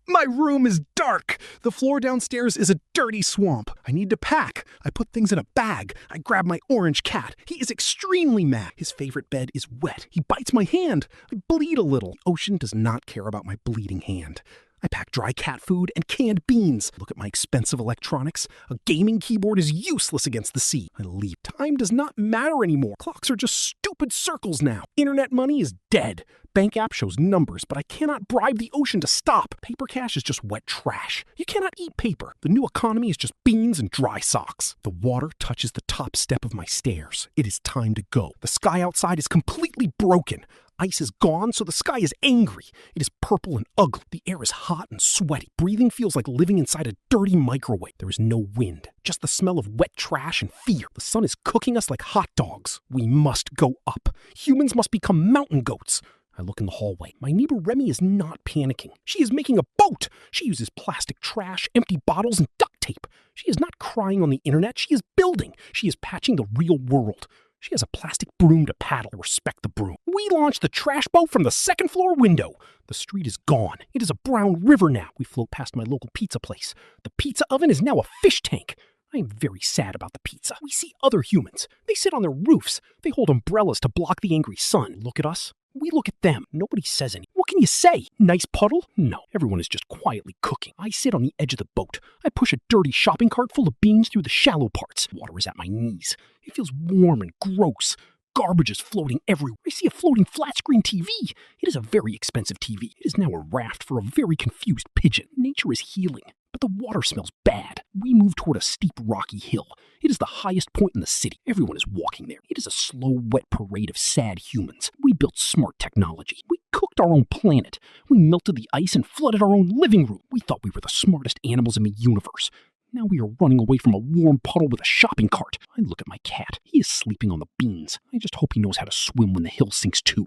My room is dark. The floor downstairs is a dirty swamp. I need to pack. I put things in a bag. I grab my orange cat. He is extremely mad. His favorite bed is wet. He bites my hand. I bleed a little. Ocean does not care about my bleeding hand. I pack dry cat food and canned beans. Look at my expensive electronics. A gaming keyboard is useless against the sea. I leave. Time does not matter anymore. Clocks are just stupid circles now. Internet money is dead. Bank app shows numbers, but I cannot bribe the ocean to stop. Paper cash is just wet trash. You cannot eat paper. The new economy is just beans and dry socks. The water touches the top step of my stairs. It is time to go. The sky outside is completely broken. Ice is gone, so the sky is angry. It is purple and ugly. The air is hot and sweaty. Breathing feels like living inside a dirty microwave. There is no wind, just the smell of wet trash and fear. The sun is cooking us like hot dogs. We must go up. Humans must become mountain goats. I look in the hallway. My neighbor Remy is not panicking. She is making a boat. She uses plastic trash, empty bottles, and duct tape. She is not crying on the internet. She is building. She is patching the real world. She has a plastic broom to paddle. I respect the broom. We launched the trash boat from the second floor window. The street is gone. It is a brown river now. We float past my local pizza place. The pizza oven is now a fish tank. I am very sad about the pizza. We see other humans. They sit on their roofs. They hold umbrellas to block the angry sun. Look at us. We look at them. Nobody says anything. What can you say? Nice puddle? No, everyone is just quietly cooking. I sit on the edge of the boat. I push a dirty shopping cart full of beans through the shallow parts. Water is at my knees. It feels warm and gross. Garbage is floating everywhere. I see a floating flat-screen TV. It is a very expensive TV. It is now a raft for a very confused pigeon. Nature is healing, but the water smells bad. We move toward a steep, rocky hill. It is the highest point in the city. Everyone is walking there. It is a slow, wet parade of sad humans. We built smart technology. We cooked our own planet. We melted the ice and flooded our own living room. We thought we were the smartest animals in the universe. Now we are running away from a warm puddle with a shopping cart. I look at my cat. He is sleeping on the beans. I just hope he knows how to swim when the hill sinks too.